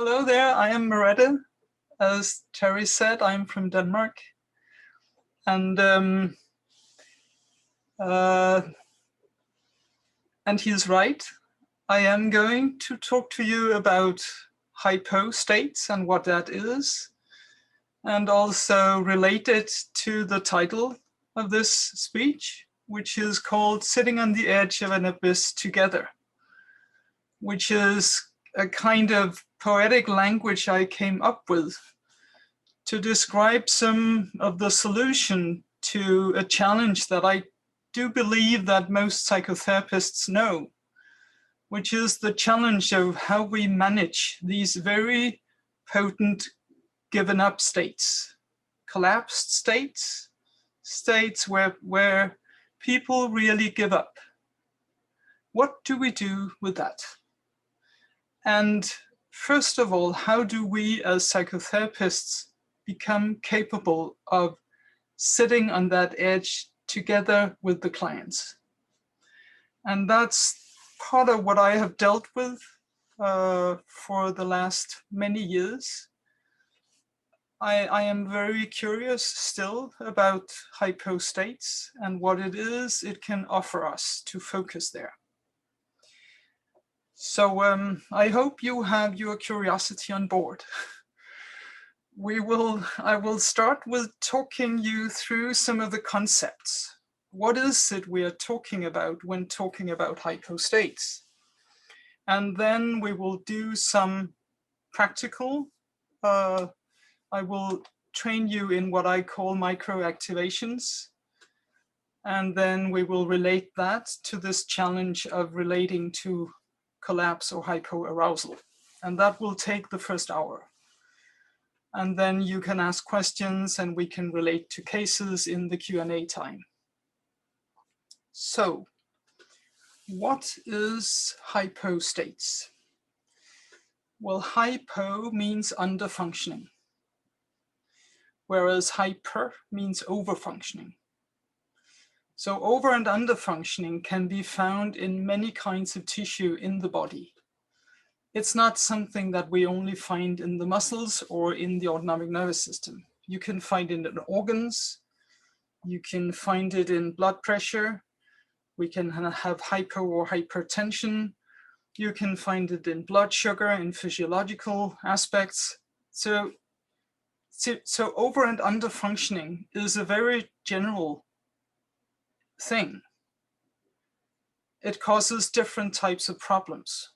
Hello there, I am Merete. As Terry said, I'm from Denmark. And he's right. I am going to talk to you about hypo-states and what that is, and also relate it to the title of this speech, which is called Sitting on the Edge of an Abyss Together, which is a kind of poetic language I came up with to describe some of the solution to a challenge that I do believe that most psychotherapists know, which is the challenge of how we manage these very potent given up states, collapsed states, states where people really give up. What do we do with that? And first of all, how do we as psychotherapists become capable of sitting on that edge together with the clients? And that's part of what I have dealt with for the last many years. I am very curious still about hypo-states and what it is it can offer us to focus there. So I hope you have your curiosity on board. I will start with talking you through some of the concepts. What is it we are talking about when talking about hypo-states? And then we will do some practical, I will train you in what I call micro-activations. And then we will relate that to this challenge of relating to collapse or hypo-arousal. And that will take the first hour. And then you can ask questions and we can relate to cases in the Q&A time. So, what is hypo-states? Well, hypo means under-functioning, whereas hyper means over-functioning. So over and under-functioning can be found in many kinds of tissue in the body. It's not something that we only find in the muscles or in the autonomic nervous system. You can find it in organs, you can find it in blood pressure, we can have hypo or hypertension, you can find it in blood sugar, in physiological aspects. So over and under functioning is a very general thing. It causes different types of problems.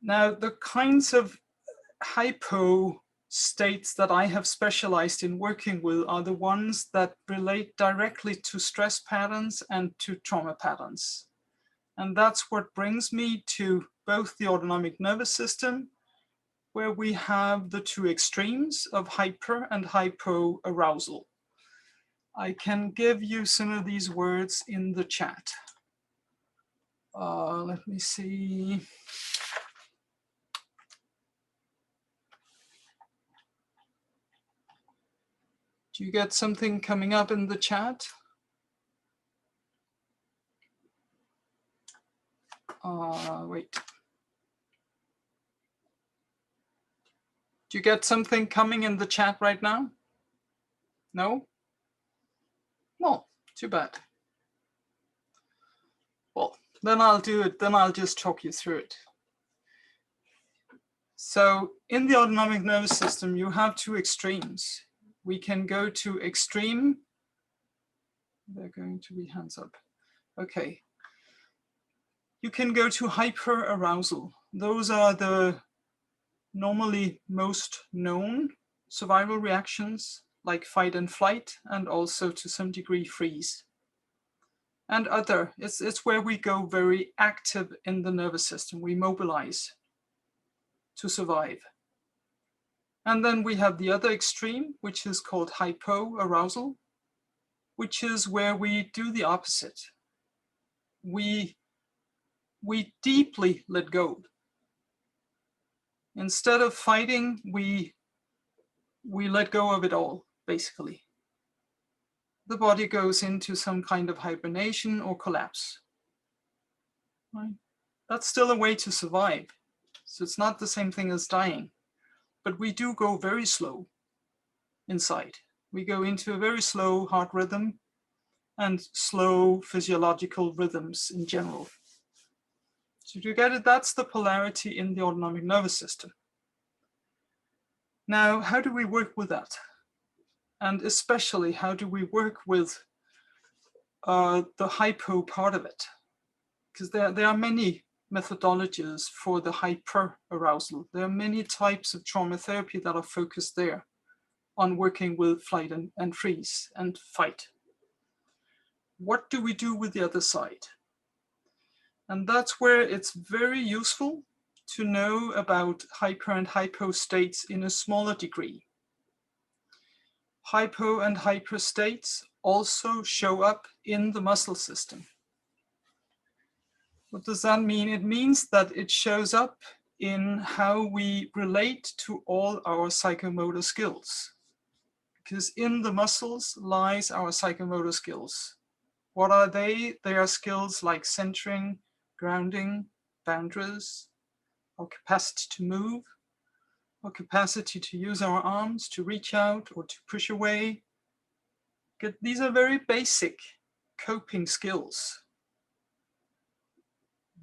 Now, the kinds of hypo states that I have specialized in working with are the ones that relate directly to stress patterns and to trauma patterns. And that's what brings me to both the autonomic nervous system, where we have the two extremes of hyper and hypo-arousal. I can give you some of these words in the chat. Let me see. Do you get something coming up in the chat? Wait. Do you get something coming in the chat right now? No? Well, too bad. Well, then I'll do it. Then I'll just talk you through it. So in the autonomic nervous system, you have two extremes. We can go to extreme. They're going to be hands up. Okay. You can go to hyper-arousal. Those are the normally most known survival reactions, like fight and flight, and also to some degree freeze. And other, it's where we go very active in the nervous system. We mobilize to survive. And then we have the other extreme, which is called hypo-arousal, which is where we do the opposite. We deeply let go. Instead of fighting, we let go of it all, basically. The body goes into some kind of hibernation or collapse. Right? That's still a way to survive. So it's not the same thing as dying, but we do go very slow inside. We go into a very slow heart rhythm and slow physiological rhythms in general. So to get it, that's the polarity in the autonomic nervous system. Now, how do we work with that? And especially, how do we work with the hypo part of it? Because there are many methodologies for the hyper-arousal. There are many types of trauma therapy that are focused there on working with flight and freeze and fight. What do we do with the other side? And that's where it's very useful to know about hyper and hypo states in a smaller degree. Hypo and hyper states also show up in the muscle system. What does that mean? It means that it shows up in how we relate to all our psychomotor skills. Because in the muscles lies our psychomotor skills. What are they? They are skills like centering, grounding, boundaries, our capacity to move, our capacity to use our arms to reach out or to push away. These are very basic coping skills.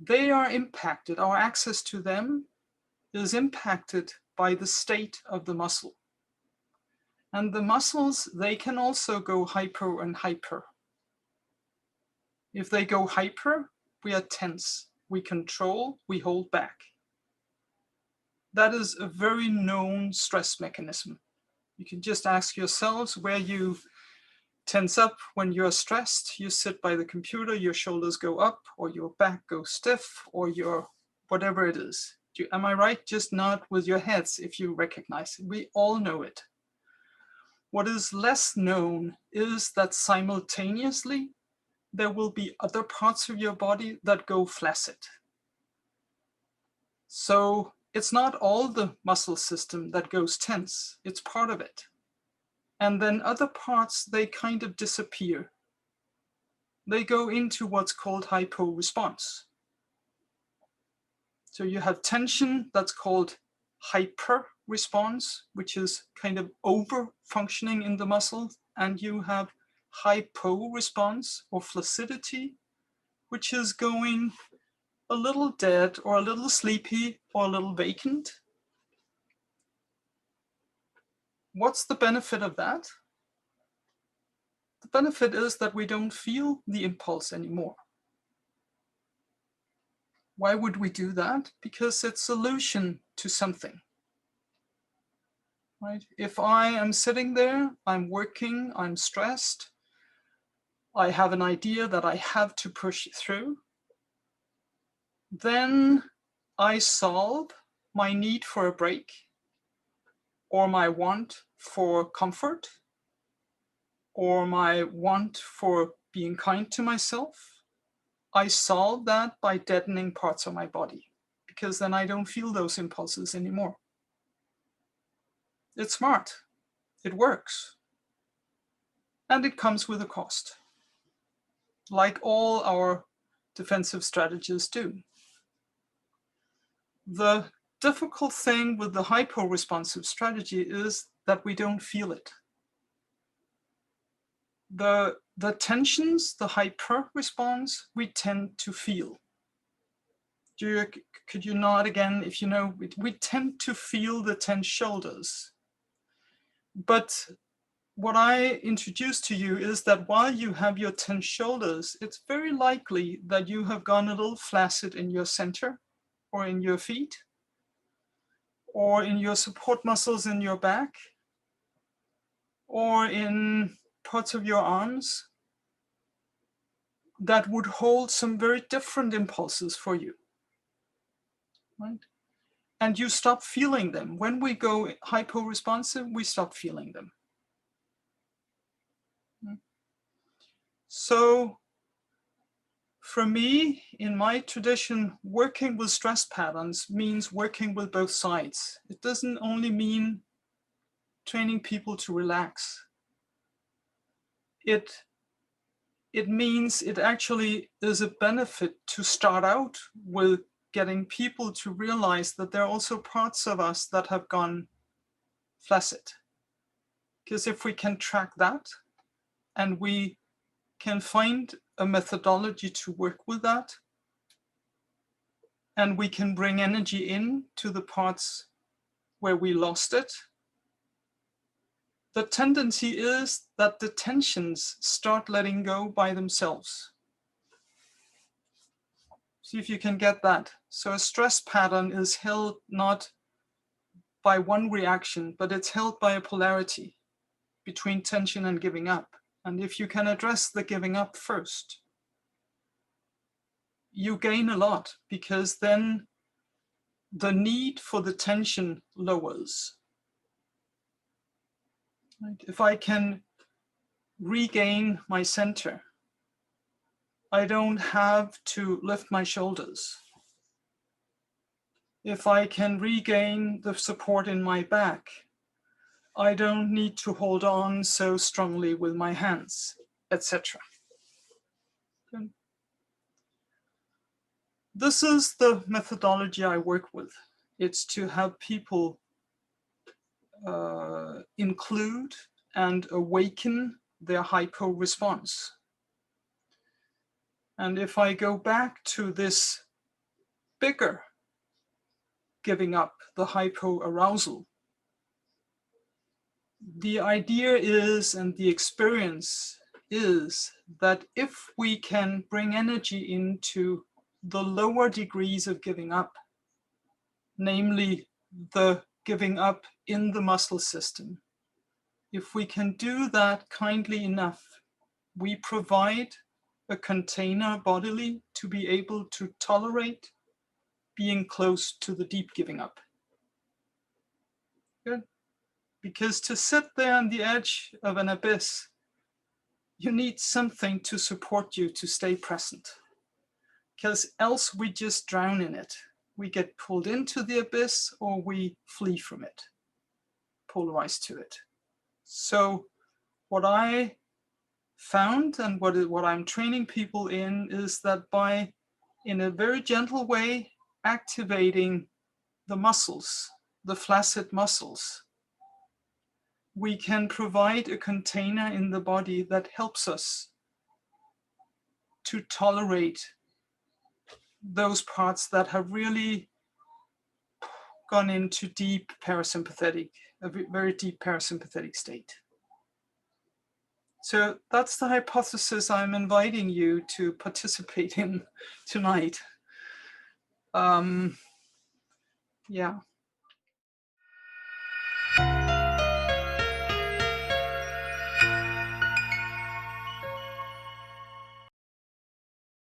They are impacted, our access to them is impacted by the state of the muscle. And the muscles, they can also go hypo and hyper. If they go hyper, we are tense, we control, we hold back. That is a very known stress mechanism. You can just ask yourselves where you tense up when you're stressed. You sit by the computer, your shoulders go up, or your back goes stiff, or your whatever it is. Am I right? Just nod with your heads if you recognize it. We all know it. What is less known is that simultaneously there will be other parts of your body that go flaccid. So it's not all the muscle system that goes tense, it's part of it. And then other parts, they kind of disappear. They go into what's called hypo response. So you have tension that's called hyper response, which is kind of over functioning in the muscle, and you have hypo response or flaccidity, which is going a little dead or a little sleepy or a little vacant. What's the benefit of that? The benefit is that we don't feel the impulse anymore. Why would we do that? Because it's a solution to something. Right? If I am sitting there, I'm working, I'm stressed, I have an idea that I have to push through, then I solve my need for a break or my want for comfort or my want for being kind to myself. I solve that by deadening parts of my body, because then I don't feel those impulses anymore. It's smart, it works, and it comes with a cost, like all our defensive strategies do. The difficult thing with the hypo-responsive strategy is that we don't feel it. The tensions, the hyper response, we tend to feel. Could you nod again if you know? We tend to feel the tense shoulders. But what I introduced to you is that while you have your tense shoulders, it's very likely that you have gone a little flaccid in your center or in your feet or in your support muscles in your back or in parts of your arms that would hold some very different impulses for you, right? And you stop feeling them. When we go hypo-responsive, we stop feeling them. So for me, in my tradition, working with stress patterns means working with both sides. It doesn't only mean training people to relax. It means it actually is a benefit to start out with getting people to realize that there are also parts of us that have gone flaccid. Because if we can track that and we can find a methodology to work with that, and we can bring energy in to the parts where we lost it, the tendency is that the tensions start letting go by themselves. See if you can get that. So a stress pattern is held not by one reaction, but it's held by a polarity between tension and giving up. And if you can address the giving up first, you gain a lot, because then the need for the tension lowers. Right? If I can regain my center, I don't have to lift my shoulders. If I can regain the support in my back, I don't need to hold on so strongly with my hands, etc. This is the methodology I work with. It's to have people include and awaken their hypo response. And if I go back to this bigger giving up, the hypo-arousal, the idea is, and the experience is, that if we can bring energy into the lower degrees of giving up, namely the giving up in the muscle system, if we can do that kindly enough, we provide a container bodily to be able to tolerate being close to the deep giving up. Good. Because to sit there on the edge of an abyss, you need something to support you to stay present. Because else we just drown in it. We get pulled into the abyss or we flee from it, polarized to it. So what I found and what I'm training people in is that by, in a very gentle way, activating the muscles, the flaccid muscles, we can provide a container in the body that helps us to tolerate those parts that have really gone into deep parasympathetic, a very deep parasympathetic state. So that's the hypothesis I'm inviting you to participate in tonight. Yeah.